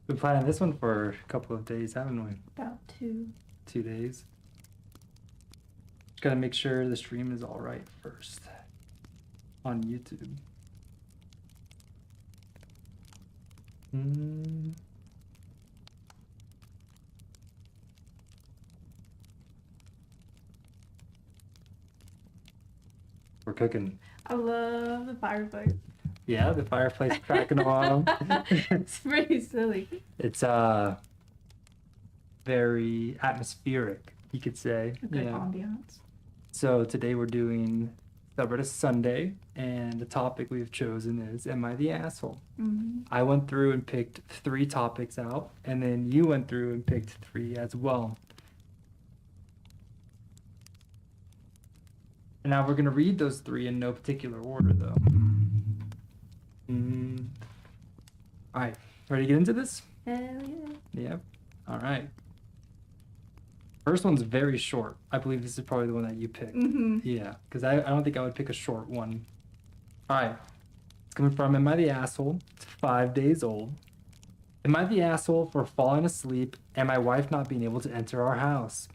Been planning this one for a couple of days, haven't we? About 2. 2 days. Just gotta make sure the stream is all right first on YouTube. We're cooking. I love the fireplace. Yeah, the fireplace cracking on. It's pretty silly. It's very atmospheric, you could say. A good ambiance. So today we're doing SUBREDDIT Sunday, and the topic we've chosen is Am I the Asshole? Mm-hmm. I went through and picked 3 topics out, and then you went through and picked 3 as well. And now we're going to read those 3 in no particular order, though. All right, ready to get into this? Hell yeah. Yep. All right. First one's very short. I believe this is probably the one that you picked. Mm-hmm. Yeah, because I don't think I would pick a short one. All right. It's coming from Am I the Asshole? It's 5 days old. Am I the asshole for falling asleep and my wife not being able to enter our house?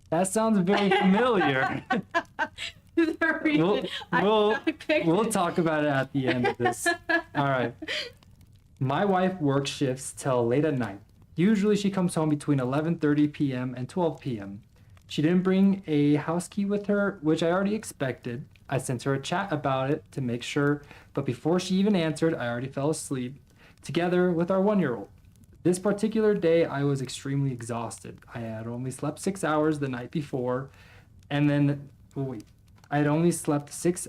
That sounds very familiar. The reason I picked we'll it. talk about it at the end of this. All right. My wife works shifts till late at night. Usually she comes home between 11:30 p.m. and 12 p.m. She didn't bring a house key with her, which I already expected. I sent her a chat about it to make sure, but before she even answered, I already fell asleep, together with our 1-year-old. This particular day, I was extremely exhausted. I had only slept 6 hours the night before, and then, I had only slept 6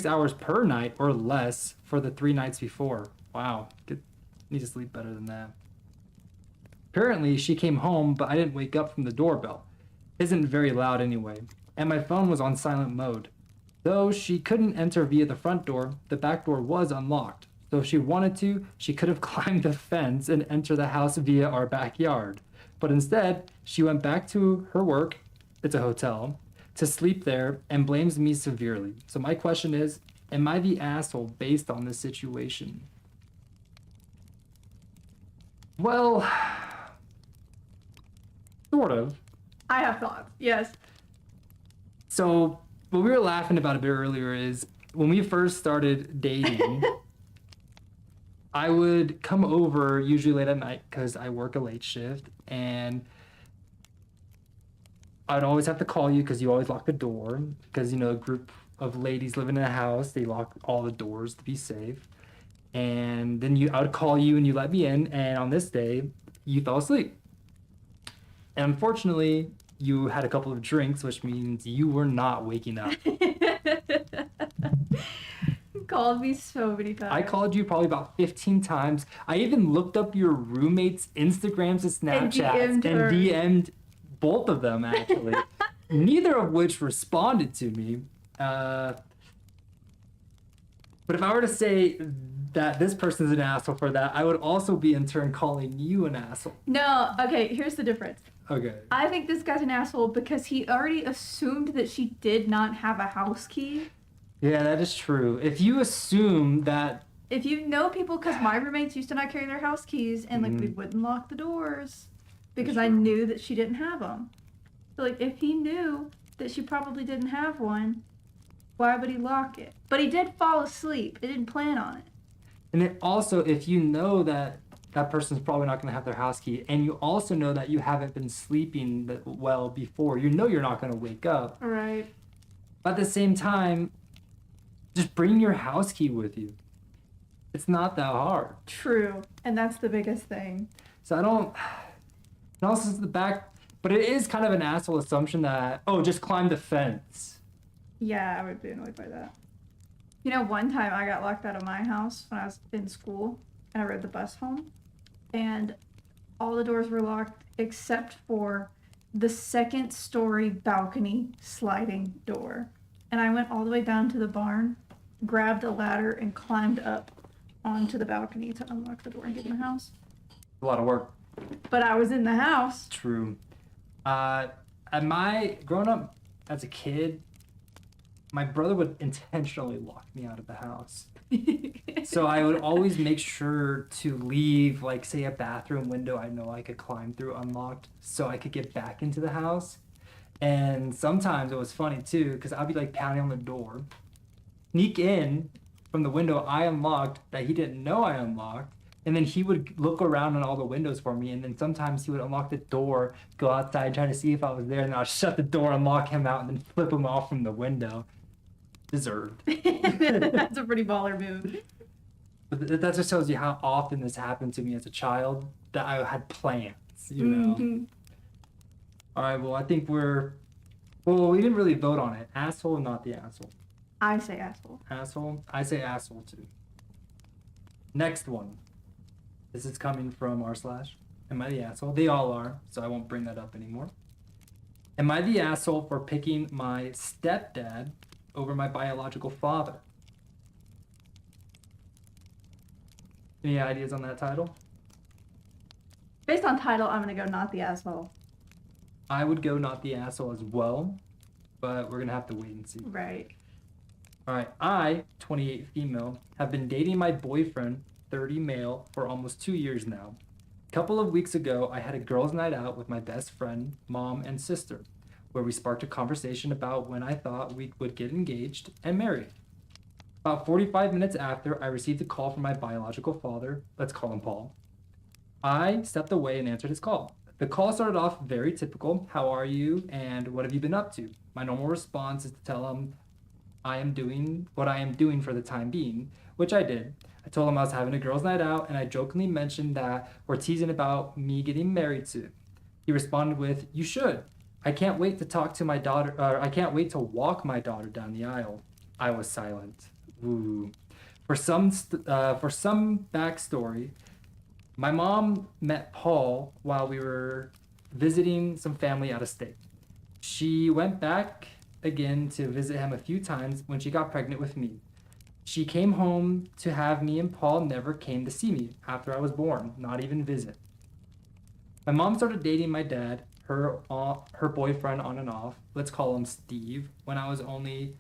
hours per night or less for the 3 nights before. Wow, need to sleep better than that. Apparently, she came home, but I didn't wake up from the doorbell. Isn't very loud anyway, and my phone was on silent mode. Though she couldn't enter via the front door, the back door was unlocked. So if she wanted to, she could have climbed the fence and entered the house via our backyard. But instead, she went back to her work, it's a hotel, to sleep there and blames me severely. So my question is, am I the asshole based on this situation? Well, sort of. I have thoughts. Yes. So what we were laughing about a bit earlier is when we first started dating, I would come over usually late at night because I work a late shift, and I'd always have to call you because you always lock the door because, you know, a group of ladies living in a house, they lock all the doors to be safe. And then I would call you and you let me in, and on this day, you fell asleep. And unfortunately, you had a couple of drinks, which means you were not waking up. You called me so many times. I called you probably about 15 times. I even looked up your roommates' Instagrams and Snapchats and DM'd both of them, actually. Neither of which responded to me. But if I were to say that this person's an asshole for that, I would also be in turn calling you an asshole. No, okay, here's the difference. Okay. I think this guy's an asshole because he already assumed that she did not have a house key. Yeah, that is true. If you assume that... If you know people, because my roommates used to not carry their house keys, and like we wouldn't lock the doors because I knew that she didn't have them. So like if he knew that she probably didn't have one, why would he lock it? But he did fall asleep. He didn't plan on it. And then also, if you know that that person's probably not going to have their house key, and you also know that you haven't been sleeping well before, you know you're not going to wake up. Right. But at the same time, just bring your house key with you. It's not that hard. True. And that's the biggest thing. So I don't... And also it's the back... But it is kind of an asshole assumption that, oh, just climb the fence. Yeah, I would be annoyed by that. You know, one time I got locked out of my house when I was in school, and I rode the bus home, and all the doors were locked except for the 2nd-story balcony sliding door. And I went all the way down to the barn, grabbed a ladder, and climbed up onto the balcony to unlock the door and get in the house. A lot of work. But I was in the house. True. Growing up as a kid, my brother would intentionally lock me out of the house. So I would always make sure to leave, like, say, a bathroom window I know I could climb through unlocked so I could get back into the house. And sometimes it was funny too, because I'd be like pounding on the door, sneak in from the window I unlocked that he didn't know I unlocked. And then he would look around on all the windows for me. And then sometimes he would unlock the door, go outside, try to see if I was there. And then I'd shut the door, unlock him out, and then flip him off from the window. Deserved. That's a pretty baller move. But that just tells you how often this happened to me as a child, that I had plans, you know? Mm-hmm. All right, well, I think well, we didn't really vote on it. Asshole or not the asshole? I say asshole. Asshole? I say asshole too. Next one. This is coming from r/. Am I the asshole? They all are, so I won't bring that up anymore. Am I the asshole for picking my stepdad over my biological father? Any ideas on that title? Based on title, I'm gonna go not the asshole. I would go not the asshole as well, but we're gonna have to wait and see. Right. All right, I, 28 female, have been dating my boyfriend, 30 male, for almost 2 years now. A couple of weeks ago, I had a girls' night out with my best friend, mom, and sister, where we sparked a conversation about when I thought we would get engaged and married. About 45 minutes after, I received a call from my biological father. Let's call him Paul. I stepped away and answered his call. The call started off very typical. How are you? And what have you been up to? My normal response is to tell him I am doing what I am doing for the time being, which I did. I told him I was having a girls' night out, and I jokingly mentioned that we're teasing about me getting married soon. He responded with, "You should. I can't wait to talk to my daughter, I can't wait to walk my daughter down the aisle." I was silent. Ooh. For some backstory, my mom met Paul while we were visiting some family out of state. She went back again to visit him a few times when she got pregnant with me. She came home to have me, and Paul never came to see me after I was born, not even visit. My mom started dating my dad, her boyfriend on and off, let's call him Steve, when I was only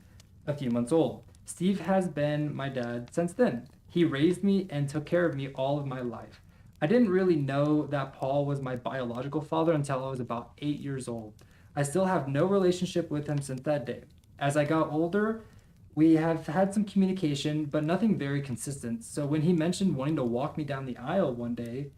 a few months old. Steve has been my dad since then. He raised me and took care of me all of my life. I didn't really know that Paul was my biological father until I was about 8 years old. I still have no relationship with him since that day. As I got older, we have had some communication, but nothing very consistent. So when he mentioned wanting to walk me down the aisle one day,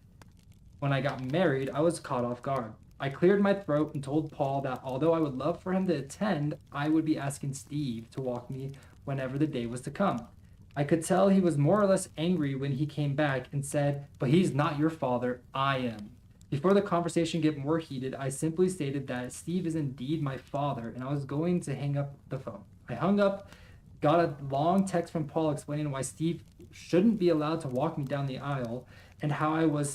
when I got married, I was caught off guard. I cleared my throat and told Paul that although I would love for him to attend, I would be asking Steve to walk me whenever the day was to come. I could tell he was more or less angry when he came back and said, "But he's not your father, I am." Before the conversation get more heated, I simply stated that Steve is indeed my father, and I was going to hang up the phone. I hung up, got a long text from Paul explaining why Steve shouldn't be allowed to walk me down the aisle, and how I was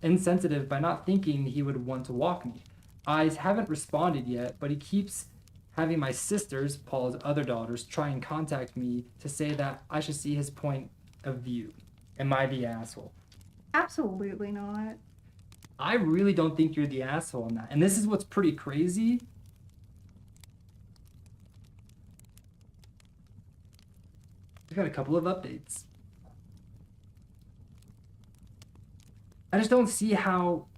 insensitive by not thinking he would want to walk me. I haven't responded yet, but he keeps having my sisters, Paul's other daughters, try and contact me to say that I should see his point of view. Am I the asshole? Absolutely not. I really don't think you're the asshole in that. And this is what's pretty crazy. We've got a couple of updates. I just don't see how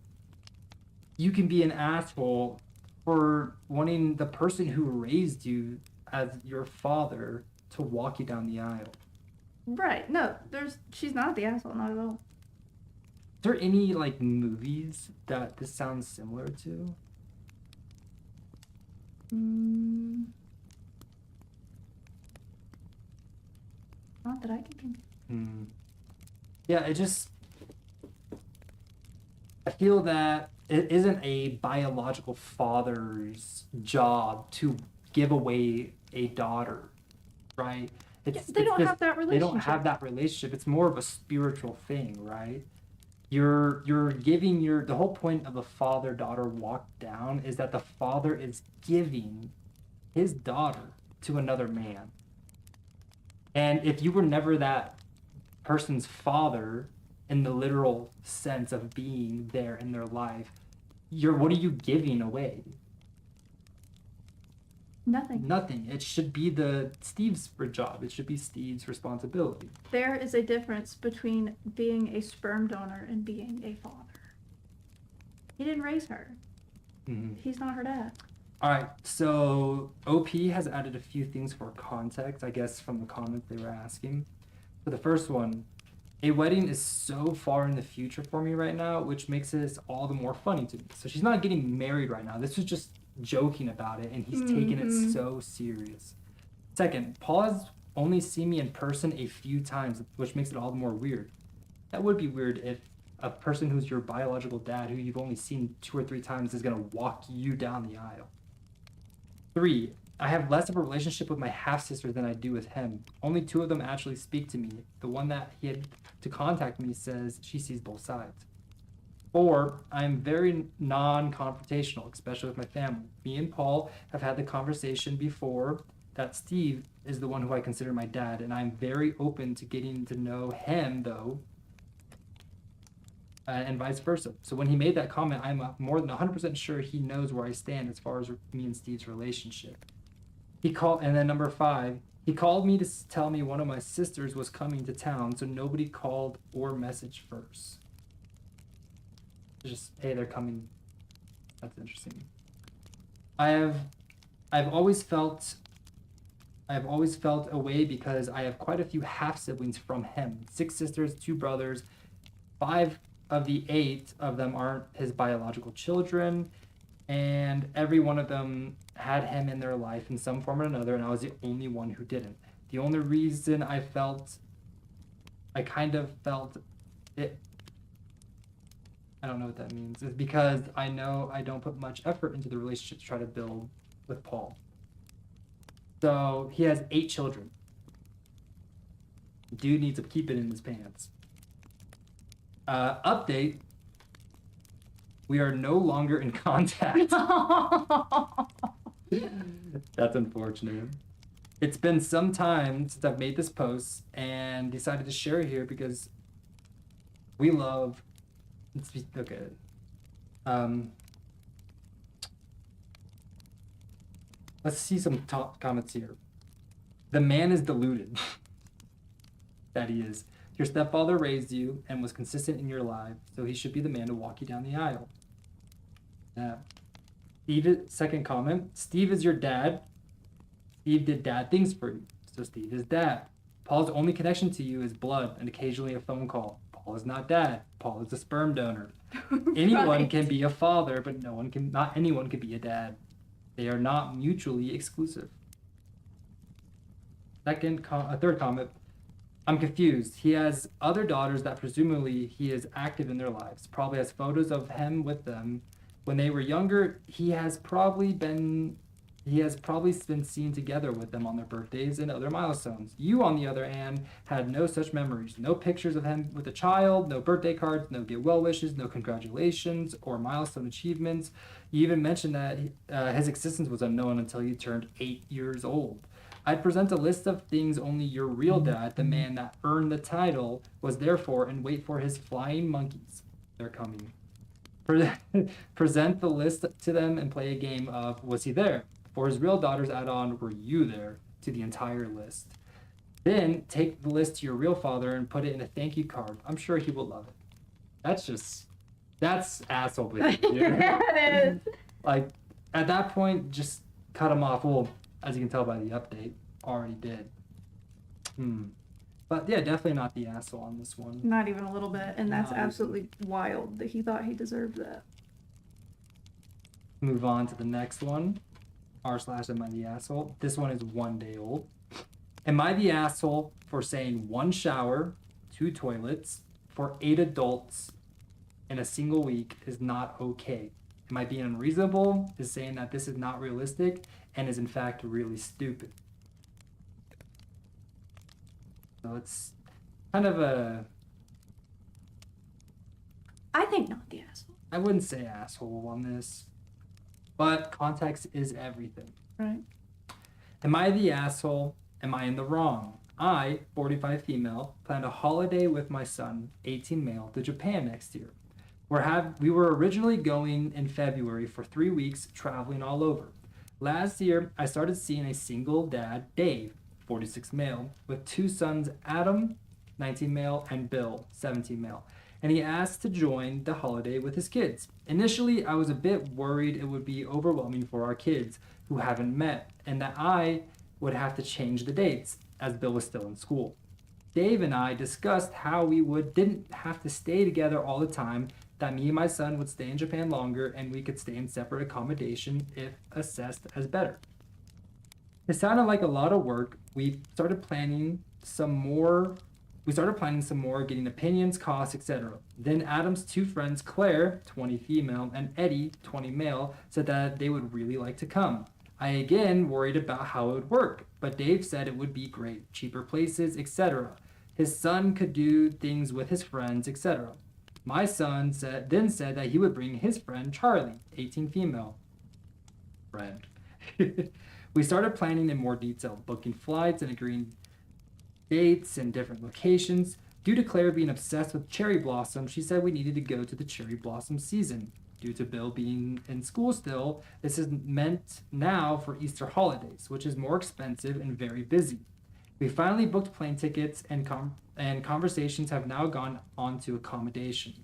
you can be an asshole for wanting the person who raised you as your father to walk you down the aisle. Right. No, she's not the asshole, not at all. Is there any like movies that this sounds similar to? Not that I can think of. Yeah, I feel that it isn't a biological father's job to give away a daughter, right? They don't have that relationship. They don't have that relationship. It's more of a spiritual thing, right? You're giving the whole point of the father-daughter walk down is that the father is giving his daughter to another man. And if you were never that person's father in the literal sense of being there in their life, what are you giving away? Nothing. It should be Steve's job. It should be Steve's responsibility. There is a difference between being a sperm donor and being a father. He didn't raise her. Mm-hmm. He's not her dad. All right, so OP has added a few things for context, I guess, from the comments they were asking. For the first one, a wedding is so far in the future for me right now, which makes this all the more funny to me. So she's not getting married right now. This was just joking about it, and he's taking it so serious. Second, Paul has only seen me in person a few times, which makes it all the more weird. That would be weird if a person who's your biological dad, who you've only seen 2 or 3 times, is going to walk you down the aisle. 3, I have less of a relationship with my half-sister than I do with him. Only 2 of them actually speak to me. The one that he had to contact me says she sees both sides. 4, I'm very non-confrontational, especially with my family. Me and Paul have had the conversation before that Steve is the one who I consider my dad, and I'm very open to getting to know him, though, and vice versa. So when he made that comment, I'm more than 100% sure he knows where I stand as far as me and Steve's relationship. And then number 5, he called me to tell me one of my sisters was coming to town, so nobody called or messaged first. Just, hey, they're coming. That's interesting. I've always felt a way because I have quite a few half siblings from him. 6 sisters, 2 brothers. 5 of the 8 of them aren't his biological children, and every one of them had him in their life in some form or another, and I was the only one who didn't. The only reason I kind of felt it, I don't know what that means, is because I know I don't put much effort into the relationship to try to build with Paul. So he has 8 children. Dude needs to keep it in his pants. Update. We are no longer in contact. That's unfortunate. It's been some time since I've made this post and decided to share it here because we love... Okay. Let's see some top comments here. The man is deluded. That he is. Your stepfather raised you and was consistent in your life, so he should be the man to walk you down the aisle. Second comment. Steve is your dad. Steve did dad things for you, so Steve is dad. Paul's only connection to you is blood and occasionally a phone call. Paul is not dad. Paul is a sperm donor. Anyone can be a father, but not anyone can be a dad. They are not mutually exclusive. Third comment. I'm confused. He has other daughters that presumably he is active in their lives. Probably has photos of him with them. When they were younger, he has probably been seen together with them on their birthdays and other milestones. You, on the other hand, had no such memories. No pictures of him with a child, no birthday cards, no get well wishes, no congratulations or milestone achievements. You even mentioned that his existence was unknown until you turned 8 years old. I'd present a list of things only your real dad, the man that earned the title, was there for, and wait for his flying monkeys. They're coming. Present the list to them and play a game of, was he there? For his real daughters add on, were you there? To the entire list. Then take the list to your real father and put it in a thank you card. I'm sure he will love it. That's asshole behavior. It is. Like, at that point, just cut him off. Well, as you can tell by the update, already did. But yeah, definitely not the asshole on this one. Not even a little bit, and that's absolutely wild that he thought he deserved that. Move on to the next one. r/am I the asshole? This one is 1 day old. Am I the asshole for saying 1 shower, 2 toilets for 8 adults in a single week is not okay? Am I being unreasonable? Is saying that this is not realistic and is in fact really stupid? So it's kind of I think not the asshole. I wouldn't say asshole on this, but context is everything. Right. Am I the asshole? Am I in the wrong? I, 45 female, planned a holiday with my son, 18 male, to Japan next year. We were originally going in February for 3 weeks, traveling all over. Last year, I started seeing a single dad, Dave, 46 male, with two sons, Adam, 19 male, and Bill, 17 male. And he asked to join the holiday with his kids. Initially, I was a bit worried it would be overwhelming for our kids who haven't met, and that I would have to change the dates, as Bill was still in school. Dave and I discussed how we didn't have to stay together all the time, that me and my son would stay in Japan longer and we could stay in separate accommodation if assessed as better. It sounded like a lot of work. We started planning some more, getting opinions, costs, etc. Then Adam's two friends, Claire, 20 female, and Eddie, 20 male, said that they would really like to come. I again worried about how it would work, but Dave said it would be great, cheaper places, etc. His son could do things with his friends, etc. My son said that he would bring his friend Charlie, 18 female. Friend. We started planning in more detail, booking flights and agreeing dates and different locations. Due to Claire being obsessed with cherry blossom, she said we needed to go to the cherry blossom season. Due to Bill being in school still, this is meant now for Easter holidays, which is more expensive and very busy. We finally booked plane tickets and conversations have now gone on to accommodation.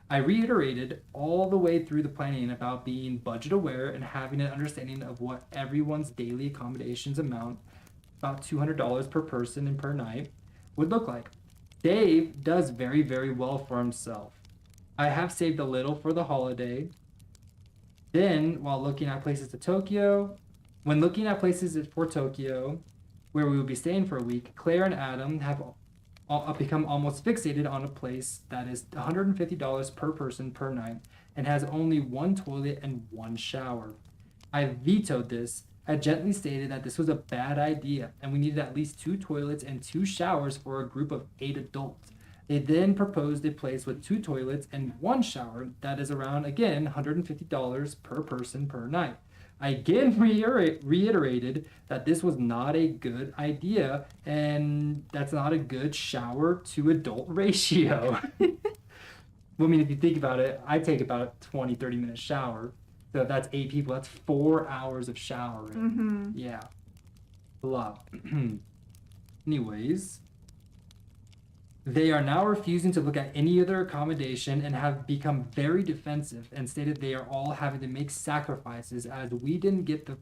I reiterated all the way through the planning about being budget aware and having an understanding of what everyone's daily accommodations amount, about $200 per person and per night, would look like. Dave does very, very well for himself. I have saved a little for the holiday. Then, when looking at places for Tokyo, where we will be staying for a week, Claire and Adam have become almost fixated on a place that is $150 per person per night and has only one toilet and one shower. I vetoed this. I gently stated that this was a bad idea and we needed at least 2 toilets and 2 showers for a group of 8 adults. They then proposed a place with 2 toilets and 1 shower that is around, again, $150 per person per night. I again reiterated that this was not a good idea and that's not a good shower to adult ratio. I mean, if you think about it, I take about a 20-30 minute shower. So if that's 8 people, that's 4 hours of showering. Mm-hmm. Yeah. A lot. Anyways, they are now refusing to look at any other accommodation and have become very defensive and stated they are all having to make sacrifices as we didn't get the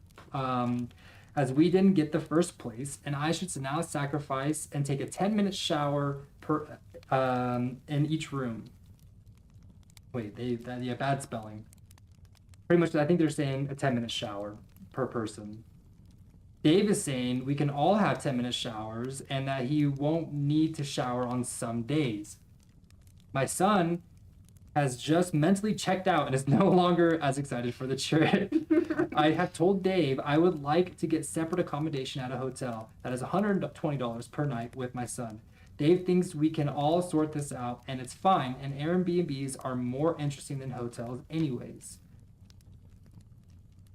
first place, and I should now sacrifice and take a 10-minute shower per in each room. Wait, bad spelling. Pretty much, I think they're saying a 10-minute shower per person. Dave is saying we can all have 10-minute showers and that he won't need to shower on some days. My son has just mentally checked out and is no longer as excited for the trip. I have told Dave I would like to get separate accommodation at a hotel that is $120 per night with my son. Dave thinks we can all sort this out and it's fine, and Airbnbs are more interesting than hotels anyways.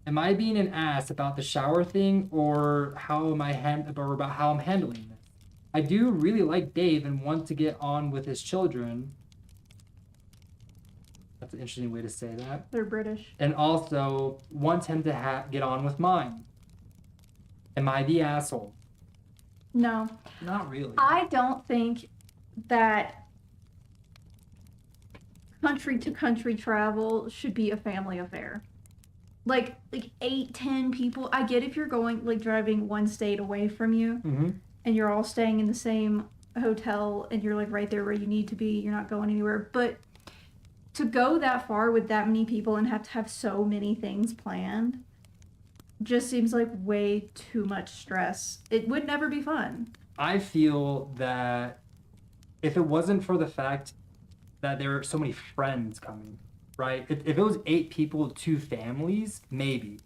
Am I being an ass about the shower thing, or about how I'm handling this? I do really like Dave and want to get on with his children. That's an interesting way to say that. They're British. And also want him to get on with mine. Am I the asshole? No. Not really. I don't think that country to country travel should be a family affair. Like 8-10 people. I get if you're going, like, driving one state away from you, Mm-hmm. and you're all staying in the same hotel and you're, like, right there where you need to be, you're not going anywhere. But to go that far with that many people and have to have so many things planned just seems like way too much stress. It would never be fun. I feel that if it wasn't for the fact that there are so many friends coming, right? If it was 8 people, 2 families, maybe.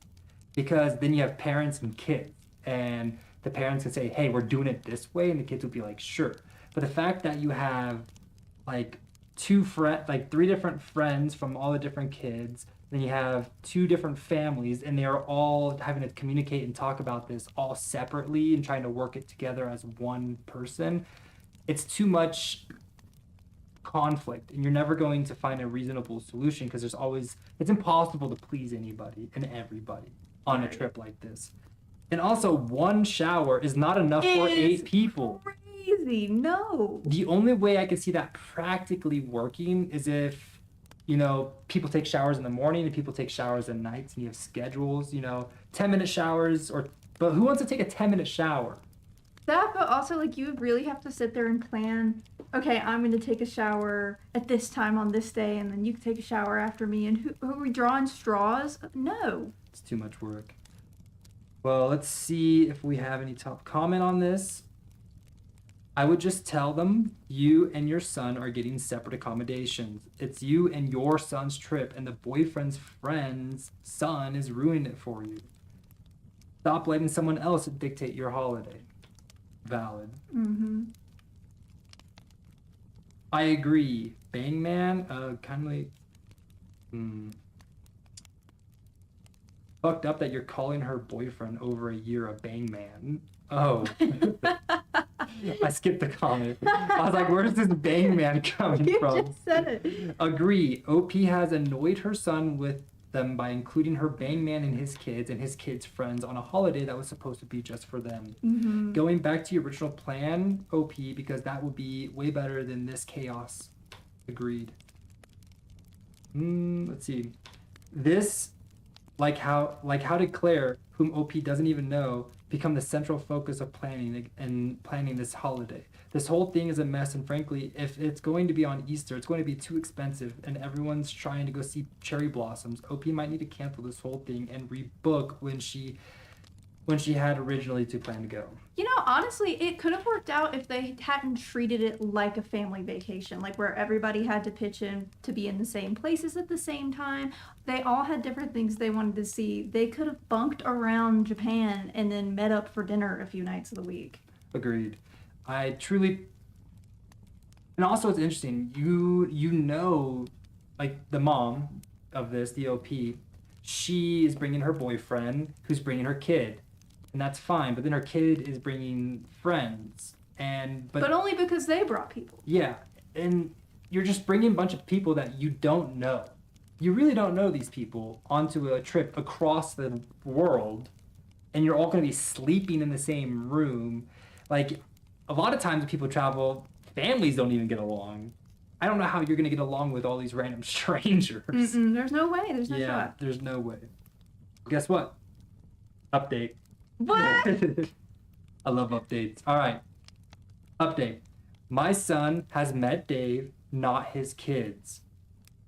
Because then you have parents and kids. And the parents can say, hey, we're doing it this way. And the kids would be like, sure. But the fact that you have, like, 3 different friends from all the different kids, then you have 2 different families, and they are all having to communicate and talk about this all separately and trying to work it together as one person. It's too much conflict, and you're never going to find a reasonable solution because it's impossible to please anybody and everybody. on a trip like this. And also, one shower is not enough for 8 people. Crazy, no. The only way I could see that practically working is if, you know, people take showers in the morning and people take showers at night, and you have schedules, you know, 10-minute showers, but who wants to take a 10-minute shower? That, but also, like, you would really have to sit there and plan, okay, I'm going to take a shower at this time on this day, and then you can take a shower after me, and who are we drawing straws? No. It's too much work. Well, let's see if we have any top comment on this. I would just tell them you and your son are getting separate accommodations. It's you and your son's trip, and the boyfriend's friend's son is ruining it for you. Stop letting someone else dictate your holiday. Valid. Mm-hmm. I agree. Bang Man, kind of like, fucked up that you're calling her boyfriend over a year a bang man. Oh. I skipped the comment. I was like, where's this bang man coming from? You just said it. Agree. OP has annoyed her son with them by including her bang man and his kids' friends on a holiday that was supposed to be just for them. Mm-hmm. Going back to your original plan, OP, because that would be way better than this chaos. Agreed. Let's see. This, like how did Claire, whom OP doesn't even know, become the central focus of planning this holiday? This whole thing is a mess, and frankly, if it's going to be on Easter, it's going to be too expensive, and everyone's trying to go see cherry blossoms. OP might need to cancel this whole thing and rebook when she had originally to plan to go. You know, honestly, it could have worked out if they hadn't treated it like a family vacation, like where everybody had to pitch in to be in the same places at the same time. They all had different things they wanted to see. They could have bunked around Japan and then met up for dinner a few nights of the week. Agreed. I truly... And also it's interesting, you know, like the mom of this, the OP, she is bringing her boyfriend, who's bringing her kid. And that's fine, but then her kid is bringing friends, but only because they brought people. Yeah, and you're just bringing a bunch of people that you don't know. You really don't know these people onto a trip across the world, and you're all going to be sleeping in the same room. Like, a lot of times when people travel, families don't even get along. I don't know how you're going to get along with all these random strangers. There's no way. There's no shot. Yeah, there's no way. Guess what? Update. What? I love updates. All right. Update. My son has met Dave, not his kids.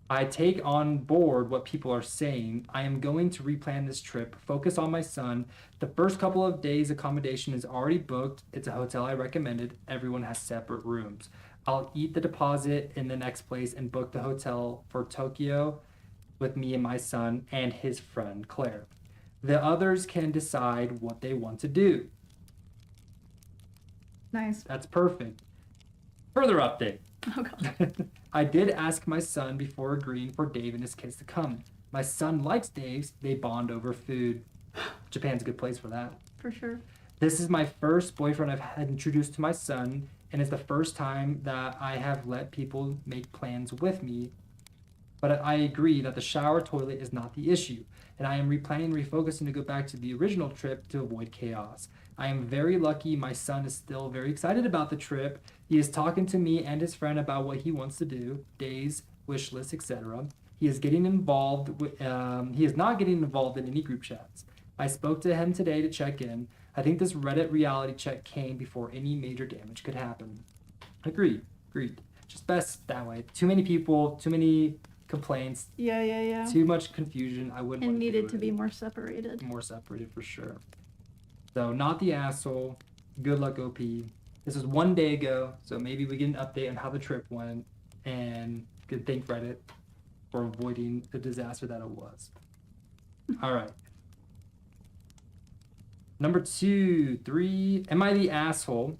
I take on board what people are saying. I am going to replan this trip, focus on my son. The first couple of days accommodation is already booked. It's a hotel I recommended. Everyone has separate rooms. I'll eat the deposit in the next place and book the hotel for Tokyo with me and my son and his friend, Claire. The others can decide what they want to do. Nice. That's perfect. Further update. Oh, God. I did ask my son before agreeing for Dave and his kids to come. My son likes Dave's. They bond over food. Japan's a good place for that. For sure. This is my first boyfriend I've had introduced to my son, and it's the first time that I have let people make plans with me. But I agree that the shower toilet is not the issue, and I am replanning, refocusing to go back to the original trip to avoid chaos. I am very lucky my son is still very excited about the trip. He is talking to me and his friend about what he wants to do, days, wish lists, etc. He is getting involved he is not getting involved in any group chats. I spoke to him today to check in. I think this Reddit reality check came before any major damage could happen. Agreed. Just best that way. Too many people, too many complaints. Yeah. Too much confusion. I wouldn't. And needed to be more separated. More separated for sure. So not the asshole. Good luck, OP. This was 1 day ago, so maybe we get an update on how the trip went, and could thank Reddit for avoiding the disaster that it was. All right. Number 2, 3. Am I the asshole?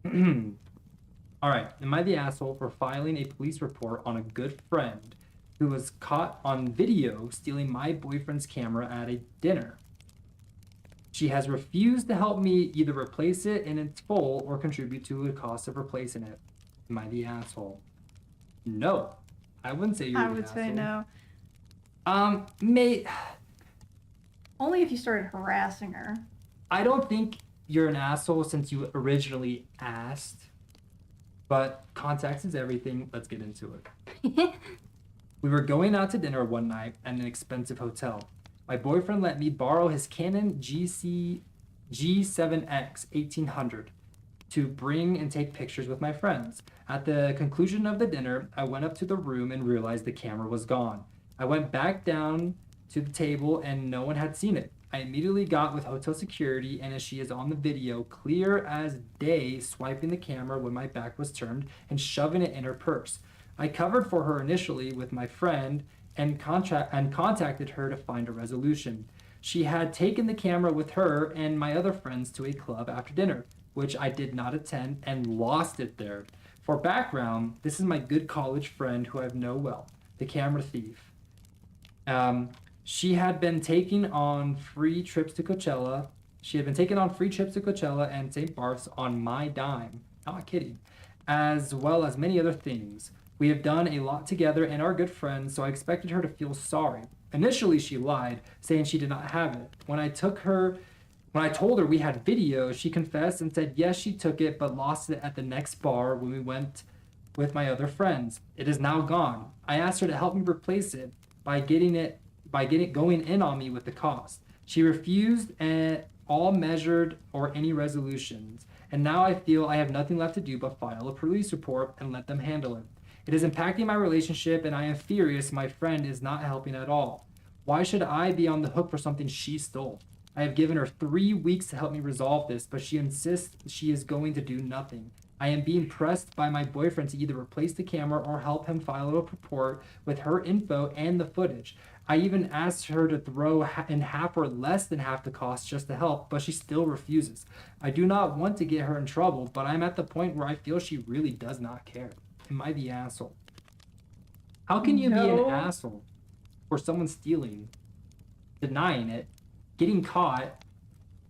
All right. Am I the asshole for filing a police report on a good friend who was caught on video stealing my boyfriend's camera at a dinner? She has refused to help me either replace it in its full or contribute to the cost of replacing it. Am I the asshole? No. I wouldn't say you're the asshole. I would say no. Only if you started harassing her. I don't think you're an asshole since you originally asked, but context is everything. Let's get into it. We were going out to dinner one night at an expensive hotel. My boyfriend let me borrow his Canon G7X 1800 to bring and take pictures with my friends. At the conclusion of the dinner, I went up to the room and realized the camera was gone. I went back down to the table and no one had seen it. I immediately got with hotel security, and as she is on the video, clear as day, swiping the camera when my back was turned and shoving it in her purse. I covered for her initially with my friend and contacted her to find a resolution. She had taken the camera with her and my other friends to a club after dinner, which I did not attend, and lost it there. For background, this is my good college friend who I know well, the camera thief. She had been taking on free trips to Coachella. And St. Bart's on my dime. Not kidding. As well as many other things. We have done a lot together and are good friends, so I expected her to feel sorry. Initially, she lied, saying she did not have it. When I told her we had video, she confessed and said yes, she took it, but lost it at the next bar when we went with my other friends. It is now gone. I asked her to help me replace it by going in on me with the cost. She refused and all measured or any resolutions, and now I feel I have nothing left to do but file a police report and let them handle it. It is impacting my relationship, and I am furious my friend is not helping at all. Why should I be on the hook for something she stole? I have given her 3 weeks to help me resolve this, but she insists she is going to do nothing. I am being pressed by my boyfriend to either replace the camera or help him file a report with her info and the footage. I even asked her to throw in half or less than half the cost just to help, but she still refuses. I do not want to get her in trouble, but I'm at the point where I feel she really does not care. Am I the asshole? How can you be an asshole for someone stealing, denying it, getting caught,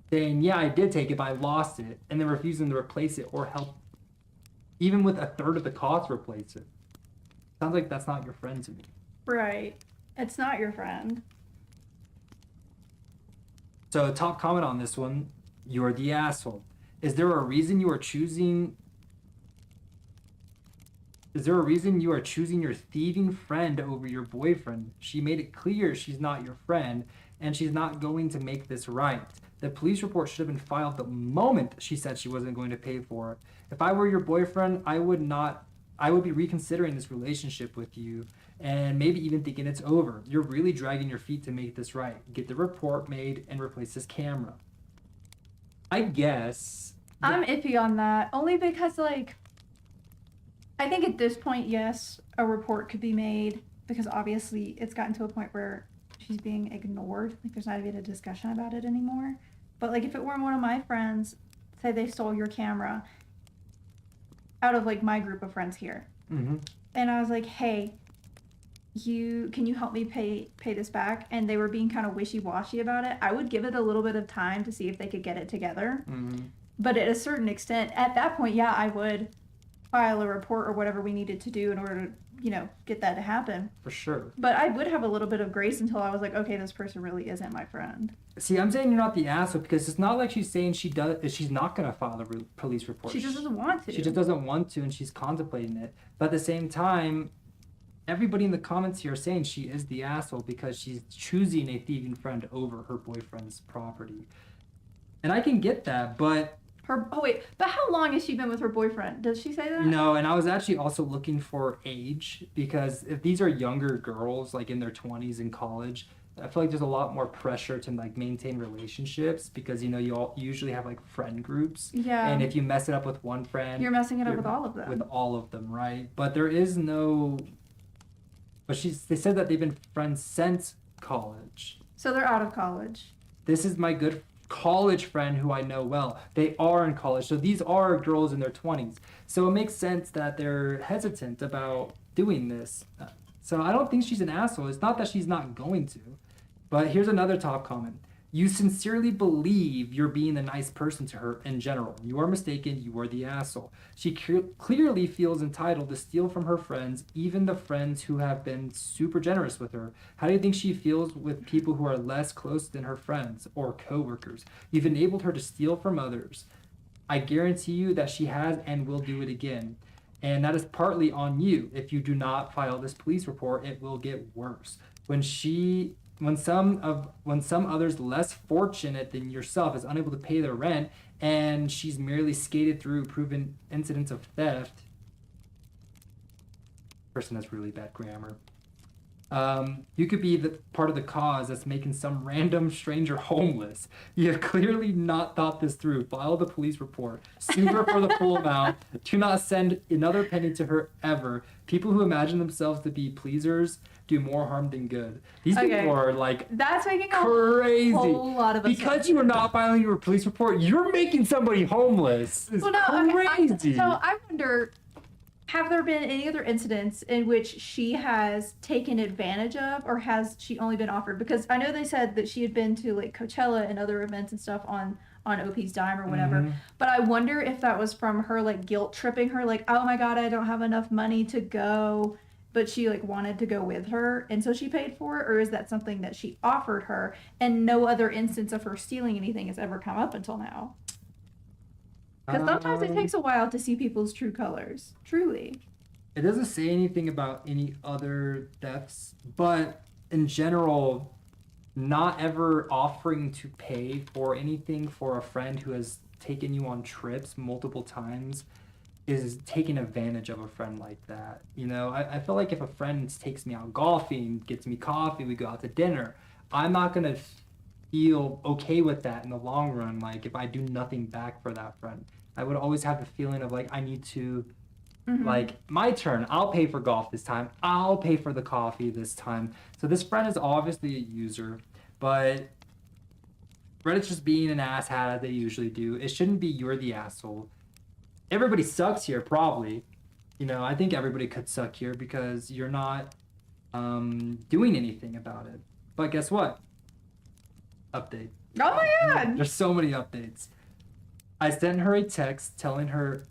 saying, yeah, I did take it, but I lost it, and then refusing to replace it or help, even with a third of the cost, replace it? Sounds like that's not your friend to me. Right. It's not your friend. So, top comment on this one, you're the asshole. Is there a reason you are choosing your thieving friend over your boyfriend? She made it clear she's not your friend, and she's not going to make this right. The police report should have been filed the moment she said she wasn't going to pay for it. If I were your boyfriend, I would be reconsidering this relationship with you and maybe even thinking it's over. You're really dragging your feet to make this right. Get the report made and replace this camera. I guess. I'm iffy on that, only because, like, I think at this point, yes, a report could be made, because obviously it's gotten to a point where she's being ignored. Like, there's not even a discussion about it anymore. But, like, if it were one of my friends, say they stole your camera out of, like, my group of friends here, and I was like, hey, can you help me pay this back? And they were being kind of wishy-washy about it. I would give it a little bit of time to see if they could get it together. But at a certain extent, at that point, yeah, I would file a report or whatever we needed to do in order to, get that to happen. For sure. But I would have a little bit of grace until I was like, okay, this person really isn't my friend. See, I'm saying you're not the asshole because it's not like she's saying she's not going to file a police report. She just doesn't want to. She just doesn't want to, and she's contemplating it. But at the same time, everybody in the comments here are saying she is the asshole because she's choosing a thieving friend over her boyfriend's property. And I can get that, but... But how long has she been with her boyfriend? Does she say that? No, and I was actually also looking for age, because if these are younger girls, like in their 20s in college, I feel like there's a lot more pressure to, like, maintain relationships because, you all usually have, like, friend groups. Yeah. And if you mess it up with one friend... You're messing it up with all of them. With all of them, right? But there is no... But they said that they've been friends since college. So they're out of college. This is my good college friend who I know well. They are in college. So these are girls in their 20s. So it makes sense that they're hesitant about doing this. So I don't think she's an asshole. It's not that she's not going to. But here's another top comment. You sincerely believe you're being the nice person to her in general. You are mistaken. You are the asshole. She clearly feels entitled to steal from her friends, even the friends who have been super generous with her. How do you think she feels with people who are less close than her friends or coworkers? You've enabled her to steal from others. I guarantee you that she has and will do it again. And that is partly on you. If you do not file this police report, it will get worse. When some others less fortunate than yourself is unable to pay their rent and she's merely skated through proven incidents of theft. Person has really bad grammar. You could be the part of the cause that's making some random stranger homeless. You have clearly not thought this through. File the police report. Sue her for the full amount. Do not send another penny to her ever. People who imagine themselves to be pleasers do more harm than good. These people are like that's making crazy. A whole lot of because you are not filing your police report, you're making somebody homeless. It's crazy. So I wonder, have there been any other incidents in which she has taken advantage of, or has she only been offered? Because I know they said that she had been to like Coachella and other events and stuff on OP's dime or whatever. But I wonder if that was from her like guilt tripping her, like, oh my God, I don't have enough money to go, but she like wanted to go with her and so she paid for it, or is that something that she offered her and no other instance of her stealing anything has ever come up until now? Because sometimes it takes a while to see people's true colors. Truly. It doesn't say anything about any other thefts, but in general, not ever offering to pay for anything for a friend who has taken you on trips multiple times is taking advantage of a friend like that. You know, I feel like if a friend takes me out golfing, gets me coffee, we go out to dinner, I'm not going to feel okay with that in the long run. Like if I do nothing back for that friend, I would always have the feeling of like I need to like my turn, I'll pay for golf this time, I'll pay for the coffee this time. So this friend is obviously a user, but Reddit's just being an asshat as they usually do. It shouldn't be you're the asshole. Everybody sucks here, probably. You know, I think everybody could suck here because you're not doing anything about it. But guess what? Update. Oh my God! There's so many updates. I sent her a text telling her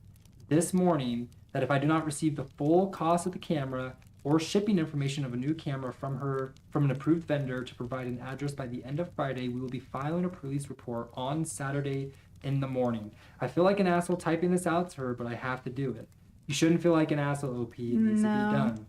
this morning that if I do not receive the full cost of the camera or shipping information of a new camera from an approved vendor to provide an address by the end of Friday, we will be filing a police report on Saturday in the morning. I feel like an asshole typing this out to her, but I have to do it. You shouldn't feel like an asshole, OP. It needs to be done.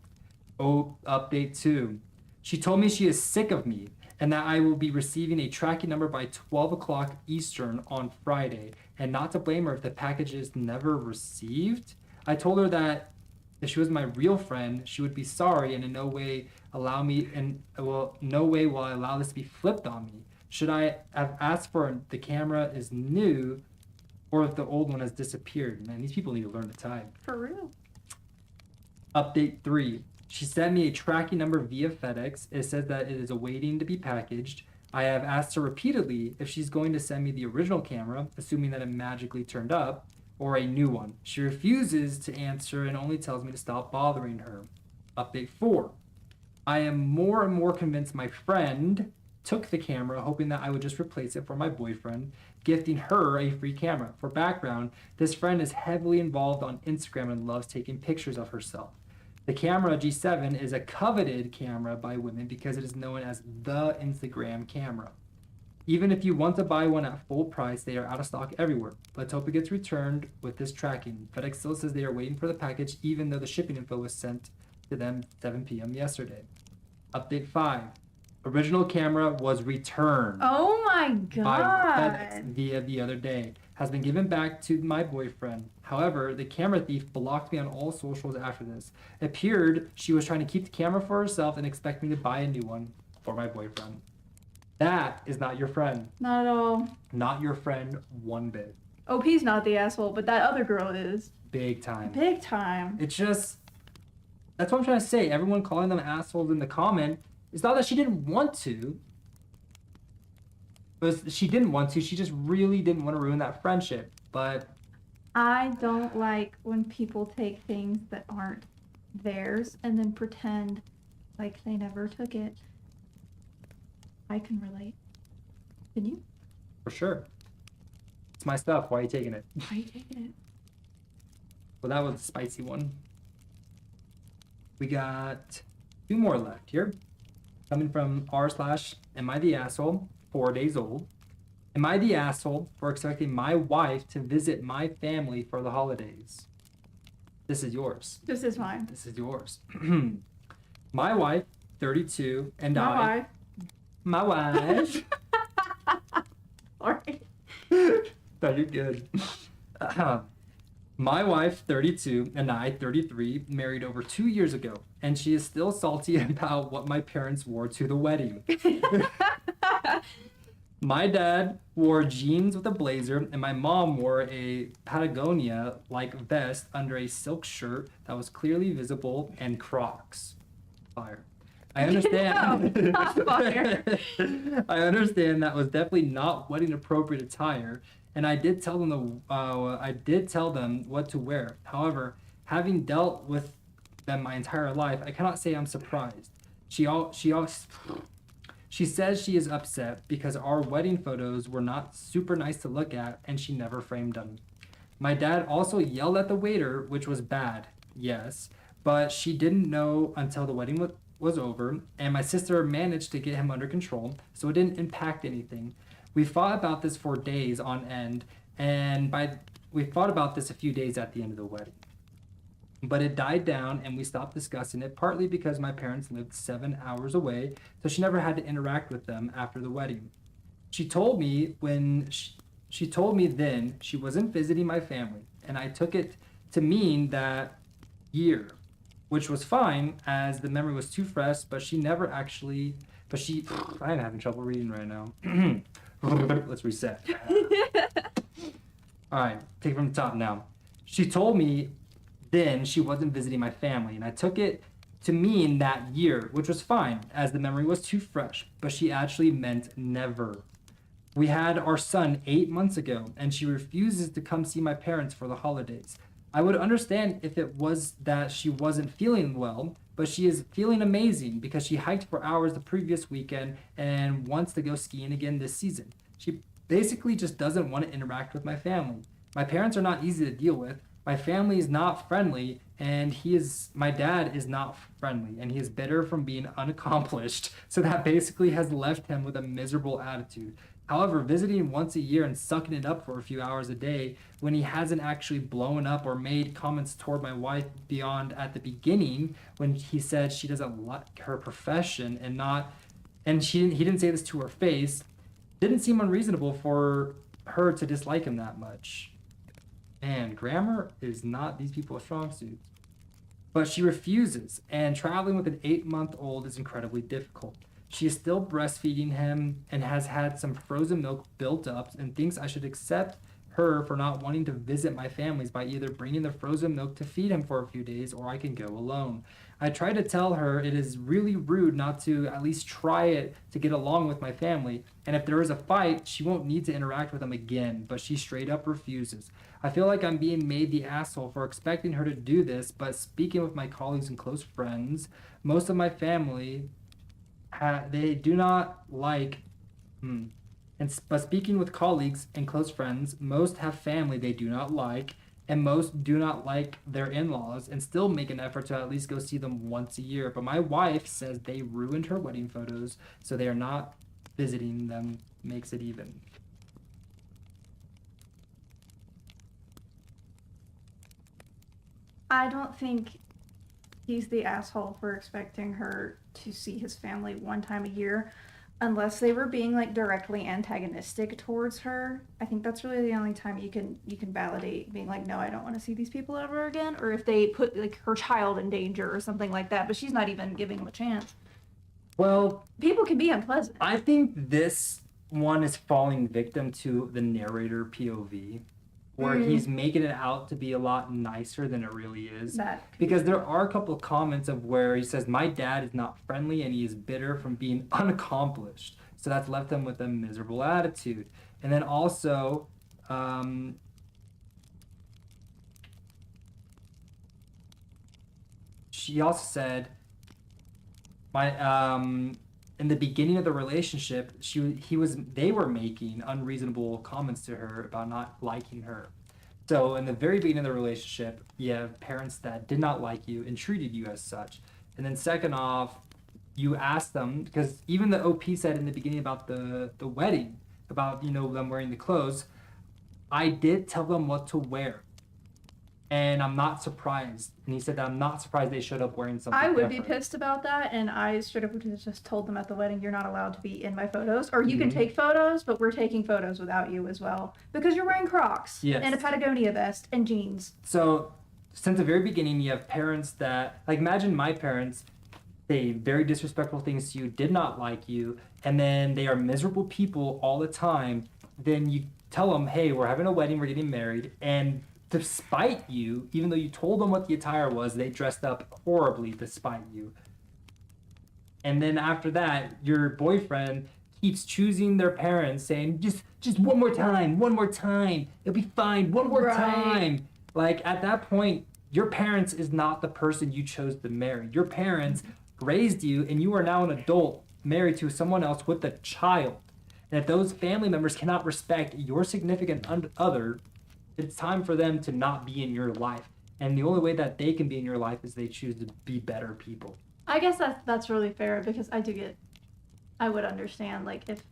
Oh, update 2. She told me she is sick of me and that I will be receiving a tracking number by 12 o'clock Eastern on Friday, and not to blame her if the package is never received. I told her that if she was my real friend, she would be sorry and in no way no way will I allow this to be flipped on me. Should I have asked for the camera is new or if the old one has disappeared? Man, these people need to learn to type. For real. Update 3. She sent me a tracking number via FedEx. It says that it is awaiting to be packaged. I have asked her repeatedly if she's going to send me the original camera, assuming that it magically turned up, or a new one. She refuses to answer and only tells me to stop bothering her. Update 4. I am more and more convinced my friend took the camera, hoping that I would just replace it for my boyfriend, gifting her a free camera. For background, this friend is heavily involved on Instagram and loves taking pictures of herself. The camera G7 is a coveted camera by women because it is known as the Instagram camera. Even if you want to buy one at full price, they are out of stock everywhere. Let's hope it gets returned with this tracking. FedEx still says they are waiting for the package, even though the shipping info was sent to them 7 p.m. yesterday. Update 5. Original camera was returned. Oh my God. By FedEx via the other day. Has been given back to my boyfriend. However, the camera thief blocked me on all socials after this. It appeared she was trying to keep the camera for herself and expect me to buy a new one for my boyfriend. That is not your friend. Not at all. Not your friend one bit. OP's not the asshole, but that other girl is. Big time. Big time. It's just, that's what I'm trying to say. Everyone calling them assholes in the comment, it's not that she didn't want to. But she didn't want to. She just really didn't want to ruin that friendship. But I don't like when people take things that aren't theirs and then pretend like they never took it. I can relate. Can you? For sure. It's my stuff. Why are you taking it? Why are you taking it? Well, that was a spicy one. We got 2 more left here. Coming from r/am I the asshole, 4 days old. Am I the asshole for expecting my wife to visit my family for the holidays? This is yours. This is mine. This is yours. My wife, 32, and My My wife. Sorry. Thought you're good. My wife, 32, and I, 33, married over 2 years ago, and she is still salty about what my parents wore to the wedding. My dad wore jeans with a blazer, and my mom wore a Patagonia-like vest under a silk shirt that was clearly visible, and Crocs. Fire. I understand. No, not fire. I understand that was definitely not wedding appropriate attire, and I did tell them what to wear. However, having dealt with them my entire life, I cannot say I'm surprised. She says she is upset because our wedding photos were not super nice to look at, and she never framed them. My dad also yelled at the waiter, which was bad, yes, but she didn't know until the wedding was over, and my sister managed to get him under control, so it didn't impact anything. We fought about this for days on end, and we fought about this a few days at the end of the wedding. But it died down, and we stopped discussing it, partly because my parents lived 7 hours away, so she never had to interact with them after the wedding. She told me then she wasn't visiting my family, and I took it to mean that year, which was fine as the memory was too fresh, I'm having trouble reading right now. Let's reset. All right, take it from the top now. She told me then she wasn't visiting my family, and I took it to mean that year, which was fine as the memory was too fresh, but she actually meant never. We had our son 8 months ago, and she refuses to come see my parents for the holidays. I would understand if it was that she wasn't feeling well, but she is feeling amazing because she hiked for hours the previous weekend and wants to go skiing again this season. She basically just doesn't want to interact with my family. My parents are not easy to deal with. My family is not friendly, and my dad is not friendly, and he is bitter from being unaccomplished, so that basically has left him with a miserable attitude. However, visiting once a year and sucking it up for a few hours a day when he hasn't actually blown up or made comments toward my wife beyond at the beginning when he said she doesn't like her profession he didn't say this to her face, didn't seem unreasonable for her to dislike him that much. Man, grammar is not these people's strong suits. But she refuses, and traveling with an 8-month-old is incredibly difficult. She is still breastfeeding him and has had some frozen milk built up and thinks I should accept her for not wanting to visit my families by either bringing the frozen milk to feed him for a few days or I can go alone. I try to tell her it is really rude not to at least try it to get along with my family, and if there is a fight, she won't need to interact with them again, but she straight up refuses. I feel like I'm being made the asshole for expecting her to do this, but speaking with my colleagues and close friends, most of my family, they do not like, but speaking with colleagues and close friends, most have family they do not like, and most do not like their in-laws and still make an effort to at least go see them once a year. But my wife says they ruined her wedding photos, so they are not visiting them, makes it even. I don't think he's the asshole for expecting her to see his family one time a year, unless they were being like directly antagonistic towards her. I think that's really the only time you can validate being like, no, I don't want to see these people ever again, or if they put like her child in danger or something like that, but she's not even giving him a chance. Well, people can be unpleasant. I think this one is falling victim to the narrator POV, where he's making it out to be a lot nicer than it really is. Because there are a couple of comments of where he says, my dad is not friendly and he is bitter from being unaccomplished. So that's left him with a miserable attitude. And then also, she also said, in the beginning of the relationship, they were making unreasonable comments to her about not liking her. So in the very beginning of the relationship, you have parents that did not like you and treated you as such. And then second off, you ask them, because even the OP said in the beginning about the wedding, about, them wearing the clothes, I did tell them what to wear. And I'm not surprised. And he said that I'm not surprised they showed up wearing something I would different. be pissed about that, and I straight up would have just told them at the wedding, you're not allowed to be in my photos, or you can take photos, but we're taking photos without you as well, because you're wearing Crocs and a Patagonia vest and jeans. So since the very beginning, you have parents that, like, imagine my parents, say very disrespectful things to you, did not like you, and then they are miserable people all the time. Then you tell them, hey, we're having a wedding, we're getting married, and despite you, even though you told them what the attire was, they dressed up horribly despite you. And then after that, your boyfriend keeps choosing their parents, saying, just one more time, it'll be fine, one more time. Like, at that point, your parents is not the person you chose to marry. Your parents raised you, and you are now an adult married to someone else with a child. And if those family members cannot respect your significant other, it's time for them to not be in your life. And the only way that they can be in your life is they choose to be better people. I guess that's really fair, because I would understand, like, if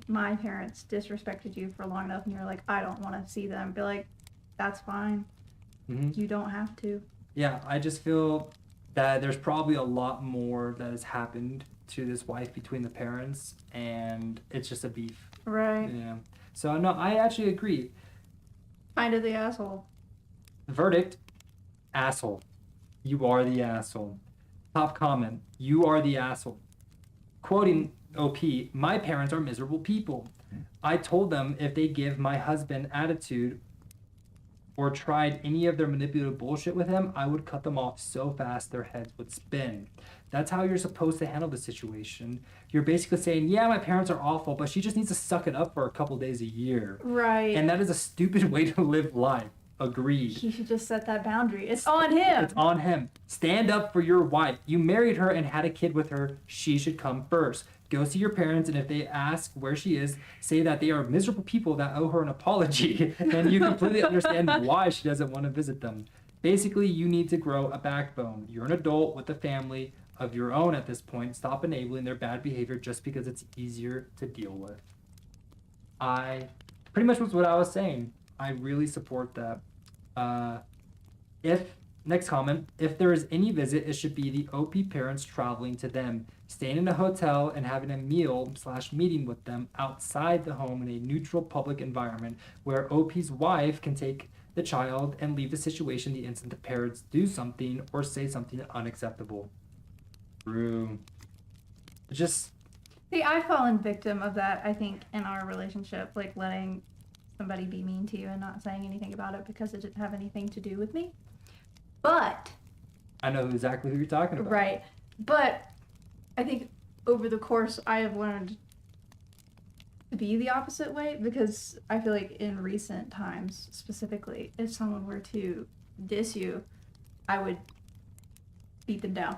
my parents disrespected you for long enough and you're like, I don't want to see them, be like, that's fine. You don't have to. Yeah, I just feel that there's probably a lot more that has happened to this wife between the parents, and it's just a beef. Right. Yeah. So, no, I actually agree. Kind of the asshole. Verdict, asshole. You are the asshole. Top comment, you are the asshole. Quoting OP, my parents are miserable people. I told them if they give my husband attitude or tried any of their manipulative bullshit with him, I would cut them off so fast their heads would spin. That's how you're supposed to handle the situation. You're basically saying, yeah, my parents are awful, but she just needs to suck it up for a couple days a year. Right. And that is a stupid way to live life. Agreed. He should just set that boundary. It's on him. It's on him. Stand up for your wife. You married her and had a kid with her. She should come first. Go see your parents, and if they ask where she is, say that they are miserable people that owe her an apology, and you completely understand why she doesn't want to visit them. Basically, you need to grow a backbone. You're an adult with a family of your own at this point. Stop enabling their bad behavior just because it's easier to deal with. I pretty much was what I was saying. I really support that. Next comment, if there is any visit, it should be the OP parents traveling to them, staying in a hotel and having a meal/meeting with them outside the home in a neutral public environment where OP's wife can take the child and leave the situation the instant the parents do something or say something unacceptable. True. Just... See, I've fallen victim of that, I think, in our relationship, like letting somebody be mean to you and not saying anything about it because it didn't have anything to do with me. But I know exactly who you're talking about. Right. But I think over the course I have learned to be the opposite way, because I feel like in recent times specifically, if someone were to diss you, I would beat them down.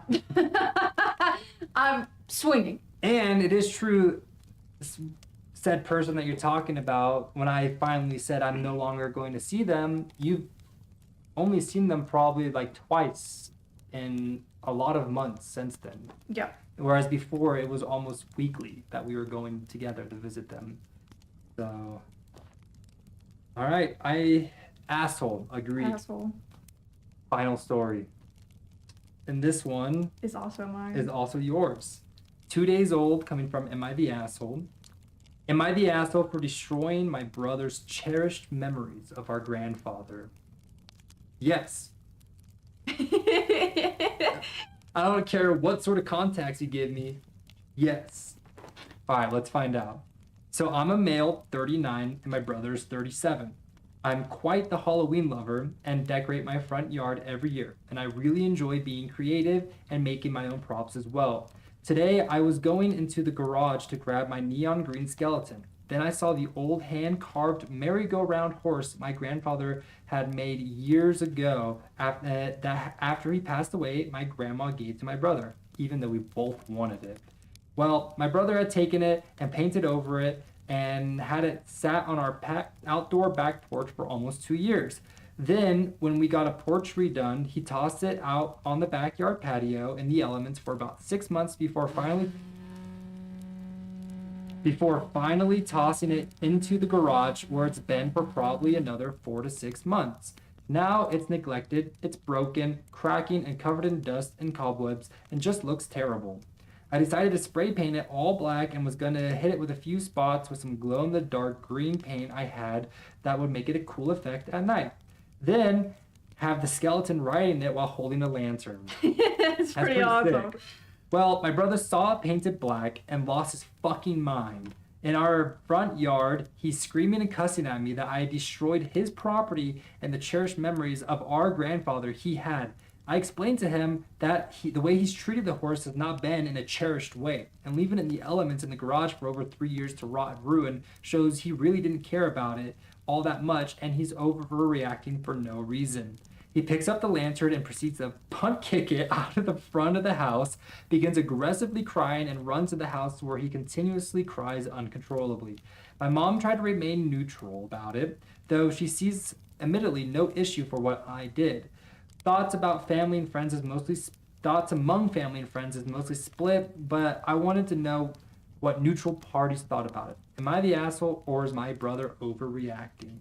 I'm swinging. And it is true, said person that you're talking about, when I finally said I'm no longer going to see them, you've only seen them probably like twice in a lot of months since then. Yeah. Whereas before it was almost weekly that we were going together to visit them. So, all right, asshole, agreed. Asshole. Final story. And this one is also mine. Is also yours. 2 days old, coming from Am I the Asshole? Am I the asshole for destroying my brother's cherished memories of our grandfather? Yes. I don't care what sort of contacts you give me. Yes. All right, let's find out. So I'm a male, 39, and my brother's 37. I'm quite the Halloween lover and decorate my front yard every year, and I really enjoy being creative and making my own props as well. Today, I was going into the garage to grab my neon green skeleton. Then I saw the old hand-carved merry-go-round horse my grandfather had made years ago after he passed away, my grandma gave to my brother, even though we both wanted it. Well, my brother had taken it and painted over it and had it sat on our outdoor back porch for almost 2 years. Then, when we got a porch redone, he tossed it out on the backyard patio in the elements for about 6 months before finally tossing it into the garage where it's been for probably another 4 to 6 months. Now it's neglected, it's broken, cracking, and covered in dust and cobwebs, and just looks terrible. I decided to spray paint it all black and was gonna hit it with a few spots with some glow-in-the-dark green paint I had that would make it a cool effect at night. Then have the skeleton riding it while holding a lantern. It's pretty awesome. Sick. Well, my brother saw it painted black and lost his fucking mind. In our front yard, he's screaming and cussing at me that I destroyed his property and the cherished memories of our grandfather he had. I explained to him that the way he's treated the horse has not been in a cherished way, and leaving it in the elements in the garage for over 3 years to rot and ruin shows he really didn't care about it all that much, and he's overreacting for no reason. He picks up the lantern and proceeds to punt kick it out of the front of the house, begins aggressively crying, and runs to the house where he continuously cries uncontrollably. My mom tried to remain neutral about it, though she sees admittedly no issue for what I did. Thoughts among family and friends is mostly split, but I wanted to know what neutral parties thought about it. Am I the asshole, or is my brother overreacting?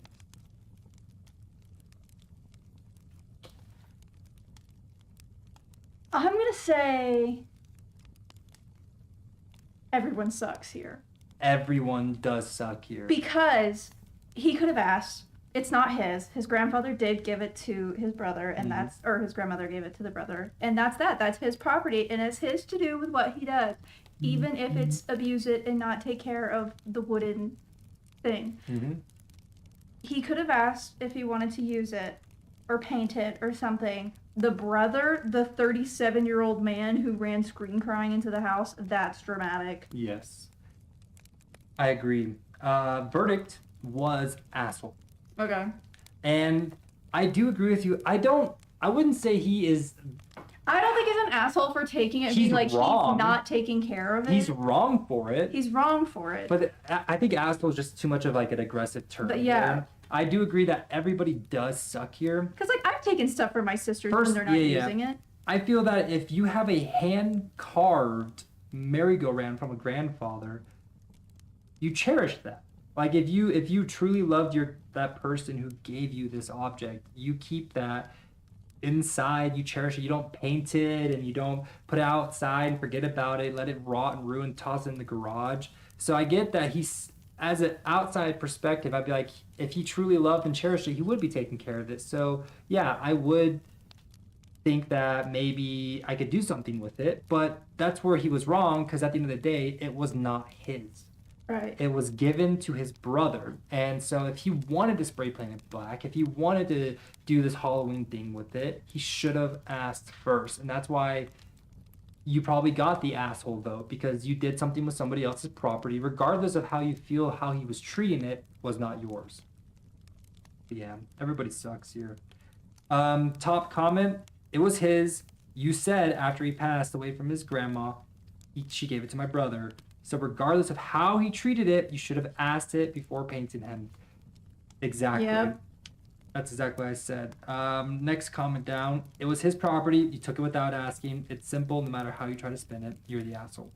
I'm gonna say everyone sucks here. Everyone does suck here. Because he could have asked. It's not his. His grandfather did give it to his brother, and his grandmother gave it to the brother, and that's that. That's his property, and it's his to do with what he does, even if it's abuse it and not take care of the wooden thing. Mm-hmm. He could have asked if he wanted to use it or paint it or something. The brother, the 37-year-old man who ran scream crying into the house, that's dramatic. Yes. I agree. Verdict was asshole. Okay. And I do agree with you. I wouldn't say he is. I don't think he's an asshole for taking it and being like, wrong. He's not taking care of it. He's wrong for it. He's wrong for it. But I think asshole is just too much of like an aggressive term. But yeah. Here. I do agree that everybody does suck here. Because like I've taken stuff from my sisters when they're not using it. I feel that if you have a hand-carved merry-go-round from a grandfather, you cherish that. Like if you truly loved that person who gave you this object, you keep that inside, you cherish it. You don't paint it and you don't put it outside and forget about it, let it rot and ruin, toss it in the garage. So I get that he's, as an outside perspective, I'd be like, if he truly loved and cherished it, he would be taking care of it. So yeah, I would think that maybe I could do something with it, but that's where he was wrong, because at the end of the day, it was not his. Right. It was given to his brother. And so if he wanted to spray paint it black, if he wanted to do this Halloween thing with it, he should have asked first. And that's why you probably got the asshole vote, because you did something with somebody else's property, regardless of how you feel, how he was treating it was not yours. But yeah, everybody sucks here. Top comment, it was his. You said after he passed away from his grandma, she gave it to my brother. So regardless of how he treated it, you should have asked it before painting him. Exactly. Yep. That's exactly what I said. Next comment down. It was his property. You took it without asking. It's simple. No matter how you try to spin it, you're the asshole.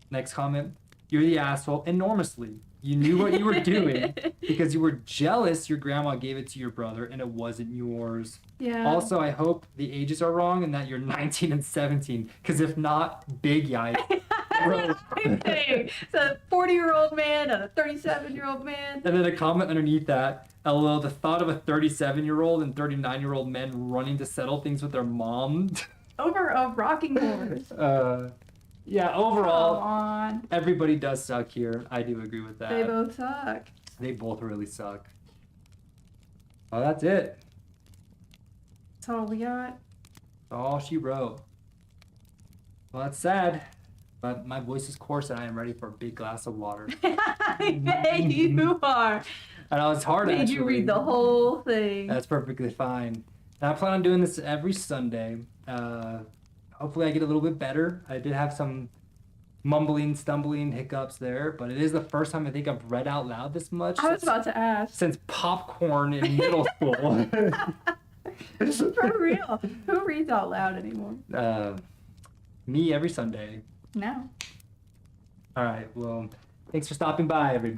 Next comment. You're the asshole enormously. You knew what you were doing because you were jealous your grandma gave it to your brother and it wasn't yours. Yeah. Also, I hope the ages are wrong and that you're 19 and 17, because if not, big yikes. So a 40-year-old man and a 37-year-old man. And then a comment underneath that, LOL, the thought of a 37-year-old and 39-year-old men running to settle things with their mom. Over a rocking horse. Yeah, overall, come on. Everybody does suck here. I do agree with that. They both suck. They both really suck. Oh, that's it. That's all we got. That's all she wrote. Well, that's sad. But my voice is coarse and I am ready for a big glass of water. I bet you are. I know it's hard Made actually. you read the whole thing. That's perfectly fine. And I plan on doing this every Sunday. Hopefully I get a little bit better. I did have some mumbling, stumbling, hiccups there, but it is the first time I think I've read out loud this much I was about to ask. since popcorn in middle school. For real. Who reads out loud anymore? Me every Sunday. No. All right, well, thanks for stopping by, everybody.